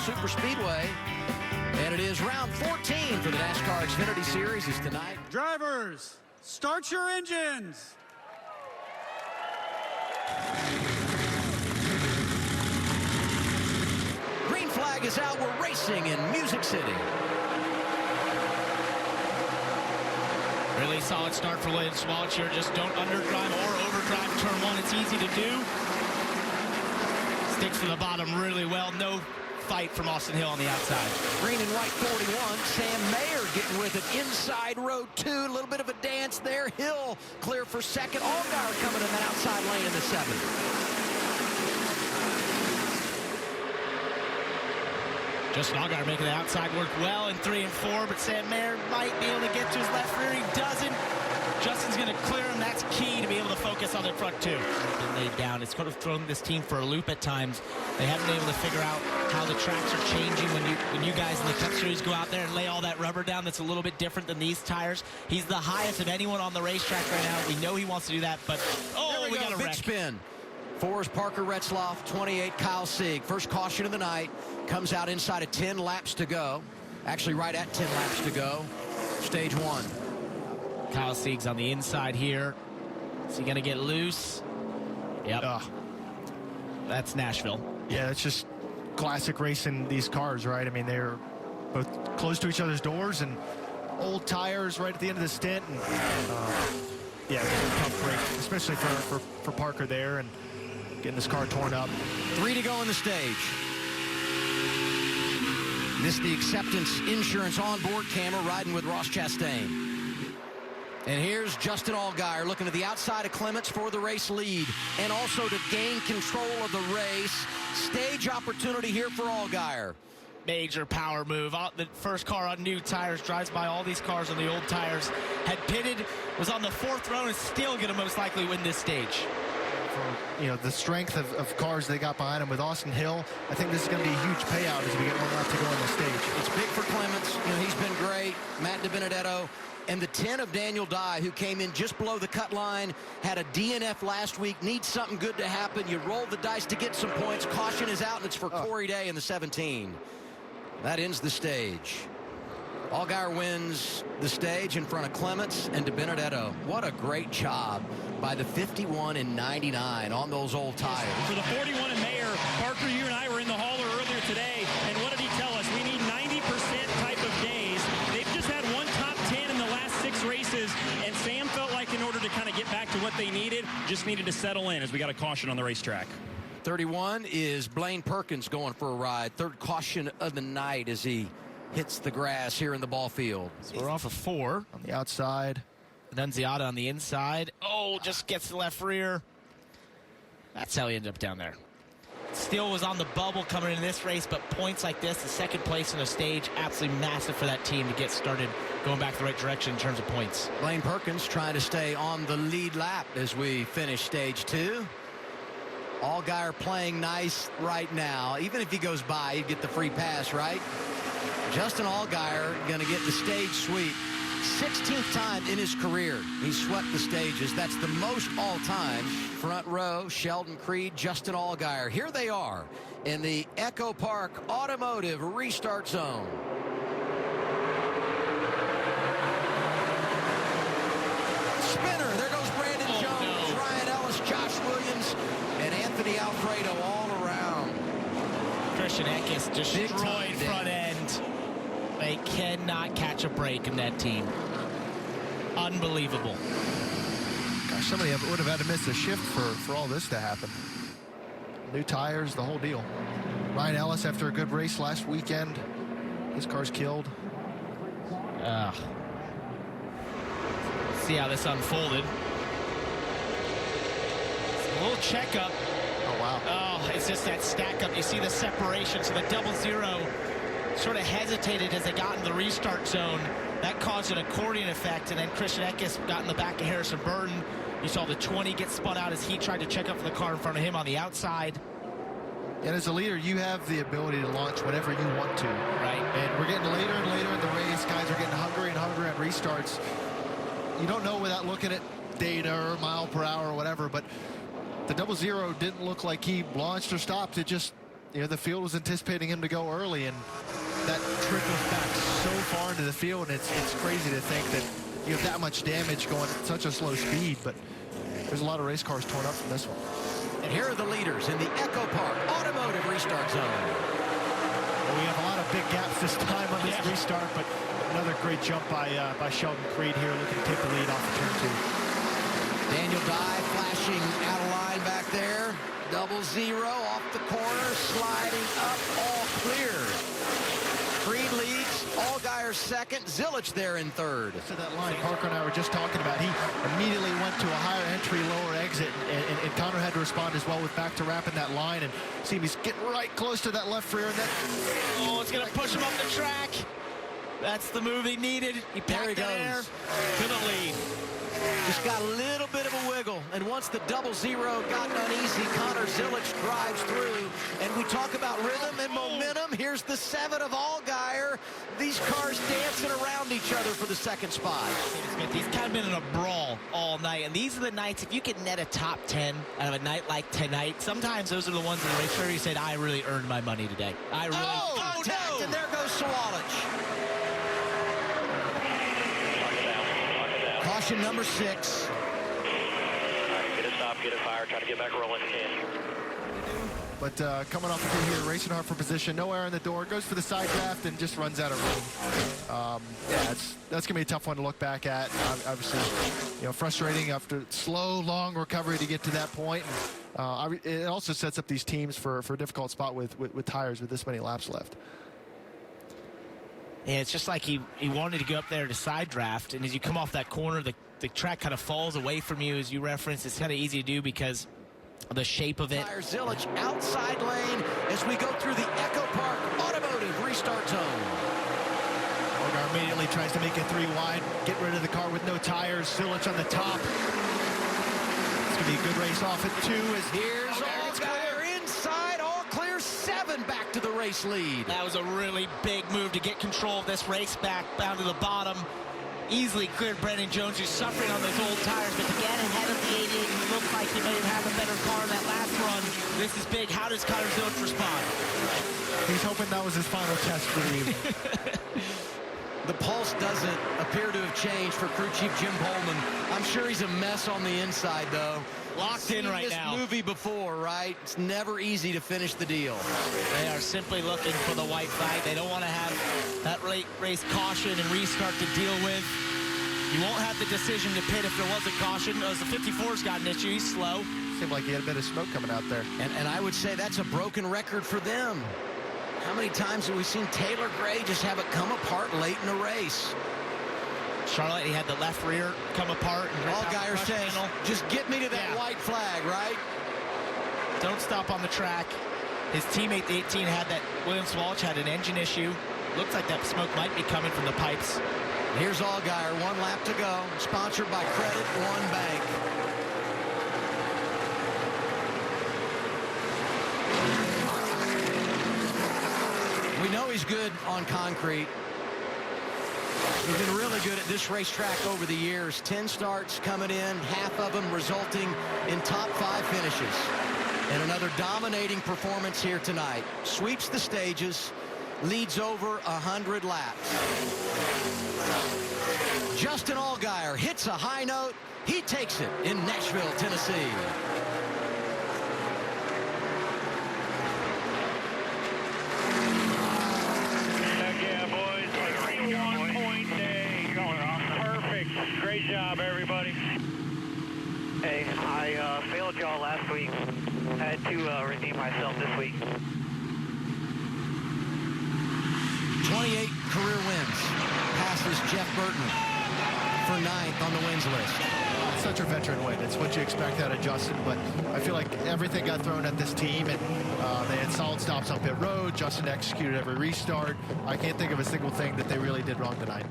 Super Speedway. And it is round 14 for the NASCAR Xfinity Series is tonight. Drivers, start your engines. Green flag is out. We're racing in Music City. Really solid start for Williams Swalch here. Just don't underdrive or overdrive turn one. It's easy to do. Sticks to the bottom really well. No fight from Austin Hill on the outside. Green and white 41. Sam Mayer getting with it inside row 2. A little bit of a dance there. Hill clear for second. Allgaier coming in that outside lane in the 7th. Justin Allgaier making the outside work well in 3 and 4, but Sam Mayer might be able to get to his left rear. He doesn't. Justin's going to clear him. That's key to be able to focus on the front two. Been laid down. It's kind of thrown this team for a loop at times. They haven't been able to figure out how the tracks are changing when you guys in the Cup Series go out there and lay all that rubber down. That's a little bit different than these tires. He's the highest of anyone on the racetrack right now. We know he wants to do that, but we got a big wreck. Spin. 4 is Parker Retzloff, 28 Kyle Sieg. First caution of the night. Comes out inside of 10 laps to go. Actually, right at 10 laps to go. Stage 1. Kyle Sieg's on the inside here. Is he going to get loose? Yep. That's Nashville. Yeah, it's just classic racing these cars, right? I mean, they're both close to each other's doors and old tires right at the end of the stint. And, yeah, tough break, especially for Parker there and getting this car torn up. 3 to go in the stage. This is the Acceptance Insurance onboard camera riding with Ross Chastain. And here's Justin Allgaier looking to the outside of Clements for the race lead and also to gain control of the race. Stage opportunity here for Allgaier. Major power move. The first car on new tires drives by all these cars on the old tires. Had pitted, was on the 4th row, and is still going to most likely win this stage. For, the strength of cars they got behind him with Austin Hill, I think this is going to be a huge payout as we get one lap to go on the stage. It's big for Clements. He's been great. Matt DiBenedetto. And the 10 of Daniel Dye, who came in just below the cut line, had a DNF last week, needs something good to happen. You roll the dice to get some points. Caution is out, and it's for Corey Day in the 17. That ends the stage. Allgaier wins the stage in front of Clements and DiBenedetto. What a great job by the 51 and 99 on those old tires. For the 41 and Mayer, Parker, you and I were in the hauler earlier today, and what did he tell us? We need 90% type of days. They've just had one top 10 in the last 6 races, and Sam felt like in order to kind of get back to what they needed, just needed to settle in as we got a caution on the racetrack. 31 is Blaine Perkins going for a ride. 3rd caution of the night as he hits the grass here in the ball field. So we're off of 4. On the outside. Nunziata on the inside. Just gets the left rear. That's how he ended up down there. Still was on the bubble coming into this race, but points like this, the 2nd place in a stage, absolutely massive for that team to get started going back the right direction in terms of points. Blaine Perkins trying to stay on the lead lap as we finish stage 2. Allgaier playing nice right now. Even if he goes by, he'd get the free pass, right? Justin Allgaier going to get the stage sweep. 16th time in his career he swept the stages. That's the most all-time. Front row, Sheldon Creed, Justin Allgaier. Here they are in the Echo Park Automotive Restart Zone. Spinner. There goes Brandon Jones, Ryan Ellis, Josh Williams, and Anthony Alfredo all around. Christian Eckes destroyed front end. They cannot catch a break in that team. Unbelievable. Gosh, somebody would have had to miss a shift for all this to happen. New tires, the whole deal. Ryan Ellis, after a good race last weekend, his car's killed. See how this unfolded. A little checkup. Oh, wow. It's just that stack up. You see the separation. So the 00 sort of hesitated as they got in the restart zone. That caused an accordion effect, and then Christian Eckes got in the back of Harrison Burton. You saw the 20 get spun out as he tried to check up for the car in front of him on the outside. And as a leader, you have the ability to launch whenever you want to. Right. And we're getting later and later in the race. Guys are getting hungry and hungry at restarts. You don't know without looking at data or mile per hour or whatever, but the 00 didn't look like he launched or stopped. It just you know, the field was anticipating him to go early, and that trickles back so far into the field, and it's crazy to think that you have that much damage going at such a slow speed, but there's a lot of race cars torn up from this one. And here are the leaders in the Echo Park Automotive Restart Zone. Well, we have a lot of big gaps this time on this restart, but another great jump by Sheldon Creed here, looking to take the lead off of turn 2. Daniel Dye flashing out of line back there. 0-0 off the corner, sliding up, all clear. Creed leads, Allgaier second, Zilich there in third. To that line Parker and I were just talking about, he immediately went to a higher entry, lower exit, and Connor had to respond as well with back to wrapping that line, and see he's getting right close to that left rear, and that... Oh, it's going to push him up the track. That's the move he needed. He packed that air to the lead. Just got a little bit of a wiggle, and once the 0-0 got uneasy, Connor Zilich drives through, and we talk about rhythm and momentum. Here's the 7 of Allgaier. These cars dancing around each other for the second spot. Smith, he's kind of been in a brawl all night, and these are the nights, if you can net a top 10 out of a night like tonight, sometimes those are the ones in the race where you said, I really earned my money today. I really contact, and there goes Sawalich. Caution number 6. All right, get it stopped, get it fired, try to get back rolling if you can. But coming off of it here, racing hard for position, no air in the door, goes for the side draft and just runs out of room. Yeah, that's going to be a tough one to look back at. Obviously, you know, frustrating after slow, long recovery to get to that point. And, it also sets up these teams for a difficult spot with tires with this many laps left. Yeah, it's just like he wanted to go up there to side draft, and as you come off that corner, the track kind of falls away from you, as you referenced. It's kind of easy to do because of the shape of it. Zilich outside lane as we go through the Echo Park Automotive Restart Zone. Allgaier immediately tries to make it 3 wide, get rid of the car with no tires. Zilich on the top. It's going to be a good race off at 2. Here's Allgaier inside, all clear, 7 back to the race lead. That was a really big move to get control of this race back down to the bottom. Easily cleared Brandon Jones, who's suffering on those old tires, but to get ahead of the 88, he looked like he may have a better car in that last run. This is big. How does Connor Zilich respond? He's hoping that was his final test for the evening. The pulse doesn't appear to have changed for crew chief Jim Pullman. I'm sure he's a mess on the inside, though. Locked in right now. This movie before, right? It's never easy to finish the deal. They are simply looking for the white flag. They don't want to have that race caution and restart to deal with. You won't have the decision to pit if there was a caution. As the 54's got an issue, he's slow. Seemed like he had a bit of smoke coming out there. And I would say that's a broken record for them. How many times have we seen Taylor Gray just have it come apart late in the race? Charlotte, he had the left rear come apart. And Allgaier says, just get me to that white flag, right? Don't stop on the track. His teammate, the 18, had that. William Sawalich had an engine issue. Looks like that smoke might be coming from the pipes. Here's Allgaier, 1 lap to go. Sponsored by Credit One Bank. We know he's good on concrete. He's been really good at this racetrack over the years. 10 starts coming in, half of them resulting in top 5 finishes. And another dominating performance here tonight. Sweeps the stages, leads over 100 laps. Justin Allgaier hits a high note. He takes it in Nashville, Tennessee. Great job, everybody. Hey, I failed y'all last week. I had to redeem myself this week. 28 career wins. Passes Jeff Burton for 9th on the wins list. It's such a veteran win. It's what you expect out of Justin, but I feel like everything got thrown at this team, and they had solid stops on pit road. Justin executed every restart. I can't think of a single thing that they really did wrong tonight.